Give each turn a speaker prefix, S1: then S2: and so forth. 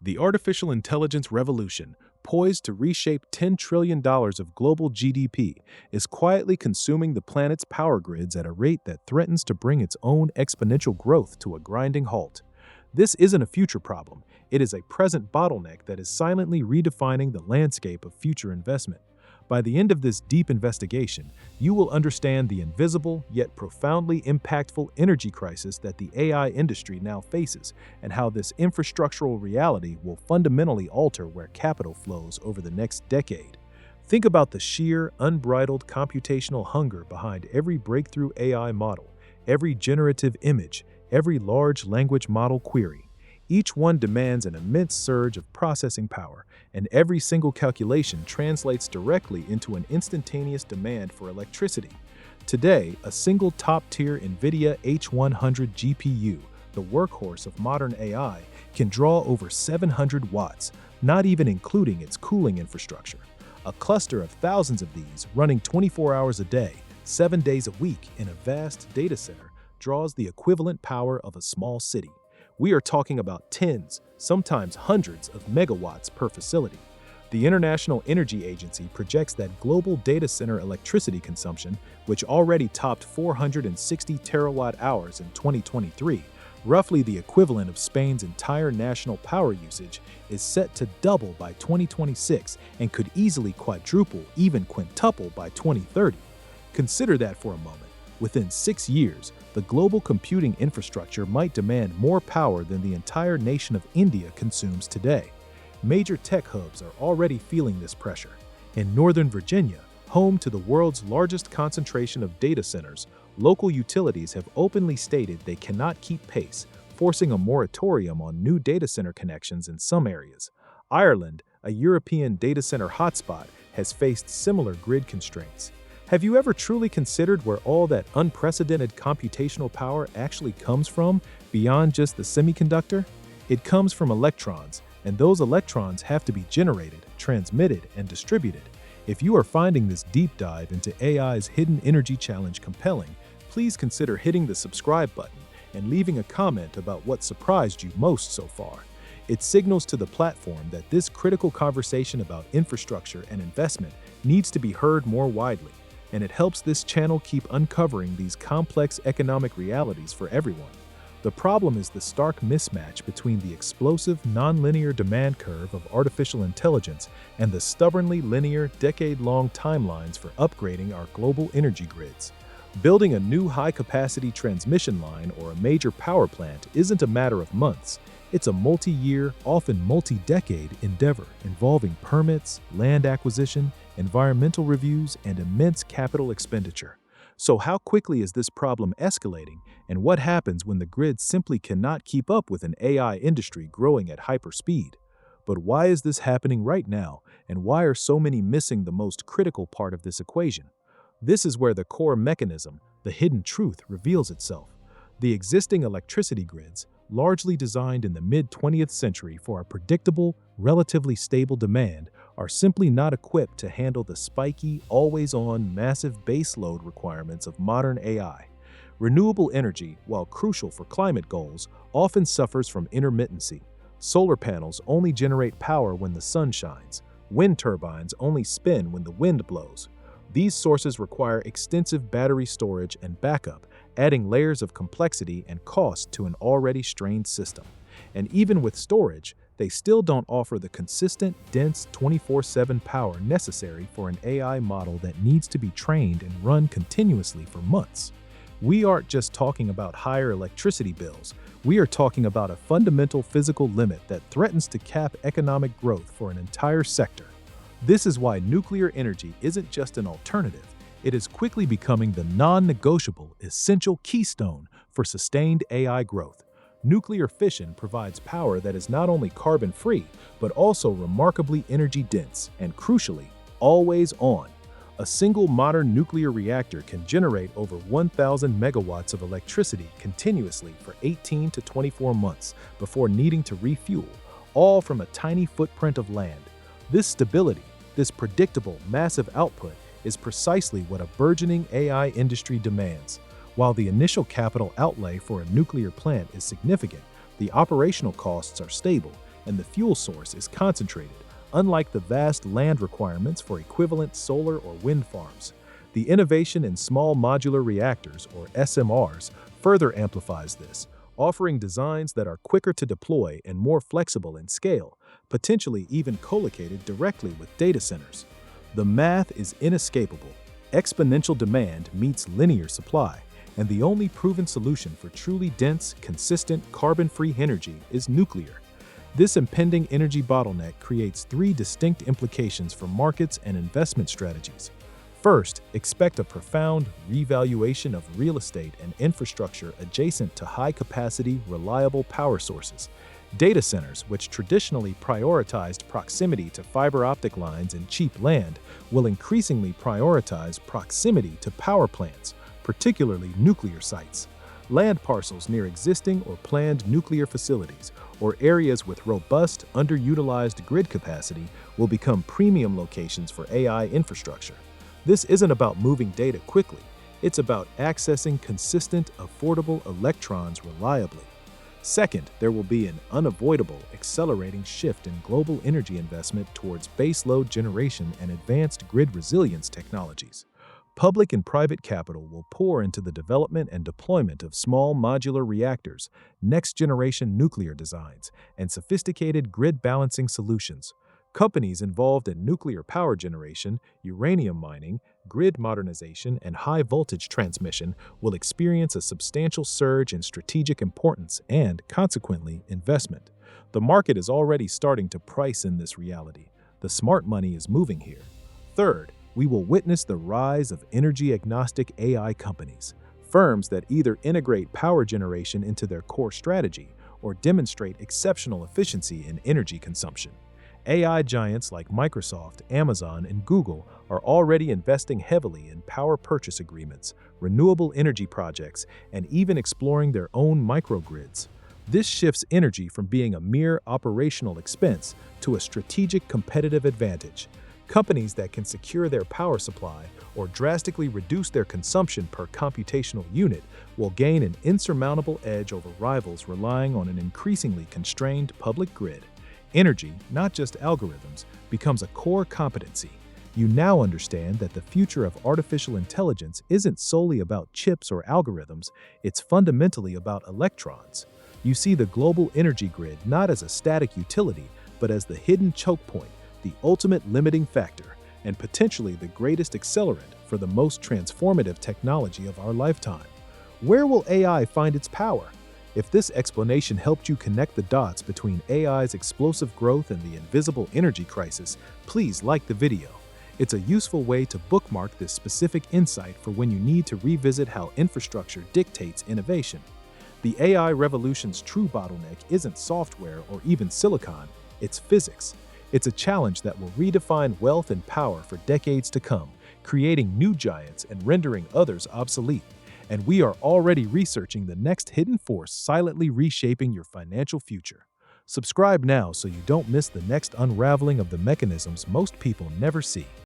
S1: The artificial intelligence revolution, poised to reshape $10 trillion of global GDP, is quietly consuming the planet's power grids at a rate that threatens to bring its own exponential growth to a grinding halt. This isn't a future problem, it is a present bottleneck that is silently redefining the landscape of future investment. By the end of this deep investigation, you will understand the invisible yet profoundly impactful energy crisis that the AI industry now faces, and how this infrastructural reality will fundamentally alter where capital flows over the next decade. Think about the sheer, unbridled computational hunger behind every breakthrough AI model, every generative image, every large language model query. Each one demands an immense surge of processing power, and every single calculation translates directly into an instantaneous demand for electricity. Today, a single top-tier NVIDIA H100 GPU, the workhorse of modern AI, can draw over 700 watts, not even including its cooling infrastructure. A cluster of thousands of these, running 24 hours a day, 7 days a week in a vast data center, draws the equivalent power of a small city. We are talking about tens, sometimes hundreds of megawatts per facility. The International Energy Agency projects that global data center electricity consumption, which already topped 460 terawatt-hours in 2023, roughly the equivalent of Spain's entire national power usage, is set to double by 2026 and could easily quadruple, even quintuple by 2030. Consider that for a moment. Within 6 years, the global computing infrastructure might demand more power than the entire nation of India consumes today. Major tech hubs are already feeling this pressure. In Northern Virginia, home to the world's largest concentration of data centers, local utilities have openly stated they cannot keep pace, forcing a moratorium on new data center connections in some areas. Ireland, a European data center hotspot, has faced similar grid constraints. Have you ever truly considered where all that unprecedented computational power actually comes from, beyond just the semiconductor? It comes from electrons, and those electrons have to be generated, transmitted, and distributed. If you are finding this deep dive into AI's hidden energy challenge compelling, please consider hitting the subscribe button and leaving a comment about what surprised you most so far. It signals to the platform that this critical conversation about infrastructure and investment needs to be heard more widely, and it helps this channel keep uncovering these complex economic realities for everyone. The problem is the stark mismatch between the explosive, nonlinear demand curve of artificial intelligence and the stubbornly linear, decade-long timelines for upgrading our global energy grids. Building a new high-capacity transmission line or a major power plant isn't a matter of months. It's a multi-year, often multi-decade endeavor involving permits, land acquisition, environmental reviews, and immense capital expenditure. So how quickly is this problem escalating, and what happens when the grid simply cannot keep up with an AI industry growing at hyperspeed? But why is this happening right now, and why are so many missing the most critical part of this equation? This is where the core mechanism, the hidden truth, reveals itself. The existing electricity grids, largely designed in the mid-20th century for a predictable, relatively stable demand, are simply not equipped to handle the spiky, always-on, massive baseload requirements of modern AI. Renewable energy, while crucial for climate goals, often suffers from intermittency. Solar panels only generate power when the sun shines. Wind turbines only spin when the wind blows. These sources require extensive battery storage and backup, adding layers of complexity and cost to an already strained system. And even with storage, they still don't offer the consistent, dense 24/7 power necessary for an AI model that needs to be trained and run continuously for months. We aren't just talking about higher electricity bills, we are talking about a fundamental physical limit that threatens to cap economic growth for an entire sector. This is why nuclear energy isn't just an alternative, it is quickly becoming the non-negotiable, essential keystone for sustained AI growth. Nuclear fission provides power that is not only carbon-free, but also remarkably energy-dense and, crucially, always on. A single modern nuclear reactor can generate over 1,000 megawatts of electricity continuously for 18 to 24 months before needing to refuel, all from a tiny footprint of land. This stability, this predictable, massive output, is precisely what a burgeoning AI industry demands. While the initial capital outlay for a nuclear plant is significant, the operational costs are stable, and the fuel source is concentrated, unlike the vast land requirements for equivalent solar or wind farms. The innovation in small modular reactors, or SMRs, further amplifies this, offering designs that are quicker to deploy and more flexible in scale, potentially even co-located directly with data centers. The math is inescapable. Exponential demand meets linear supply, and the only proven solution for truly dense, consistent, carbon-free energy is nuclear. This impending energy bottleneck creates three distinct implications for markets and investment strategies. First, expect a profound revaluation of real estate and infrastructure adjacent to high-capacity, reliable power sources. Data centers, which traditionally prioritized proximity to fiber optic lines and cheap land, will increasingly prioritize proximity to power plants, particularly nuclear sites. Land parcels near existing or planned nuclear facilities, or areas with robust, underutilized grid capacity, will become premium locations for AI infrastructure. This isn't about moving data quickly, it's about accessing consistent, affordable electrons reliably. Second, there will be an unavoidable, accelerating shift in global energy investment towards baseload generation and advanced grid resilience technologies. Public and private capital will pour into the development and deployment of small modular reactors, next-generation nuclear designs, and sophisticated grid balancing solutions. Companies involved in nuclear power generation, uranium mining, grid modernization, and high-voltage transmission will experience a substantial surge in strategic importance and, consequently, investment. The market is already starting to price in this reality. The smart money is moving here. Third, we will witness the rise of energy-agnostic AI companies, firms that either integrate power generation into their core strategy or demonstrate exceptional efficiency in energy consumption. AI giants like Microsoft, Amazon, and Google are already investing heavily in power purchase agreements, renewable energy projects, and even exploring their own microgrids. This shifts energy from being a mere operational expense to a strategic competitive advantage. Companies that can secure their power supply or drastically reduce their consumption per computational unit will gain an insurmountable edge over rivals relying on an increasingly constrained public grid. Energy, not just algorithms, becomes a core competency. You now understand that the future of artificial intelligence isn't solely about chips or algorithms, it's fundamentally about electrons. You see the global energy grid not as a static utility, but as the hidden choke point, the ultimate limiting factor, and potentially the greatest accelerant for the most transformative technology of our lifetime. Where will AI find its power? If this explanation helped you connect the dots between AI's explosive growth and the invisible energy crisis, please like the video. It's a useful way to bookmark this specific insight for when you need to revisit how infrastructure dictates innovation. The AI revolution's true bottleneck isn't software or even silicon, it's physics. It's a challenge that will redefine wealth and power for decades to come, creating new giants and rendering others obsolete. And we are already researching the next hidden force silently reshaping your financial future. Subscribe now so you don't miss the next unraveling of the mechanisms most people never see.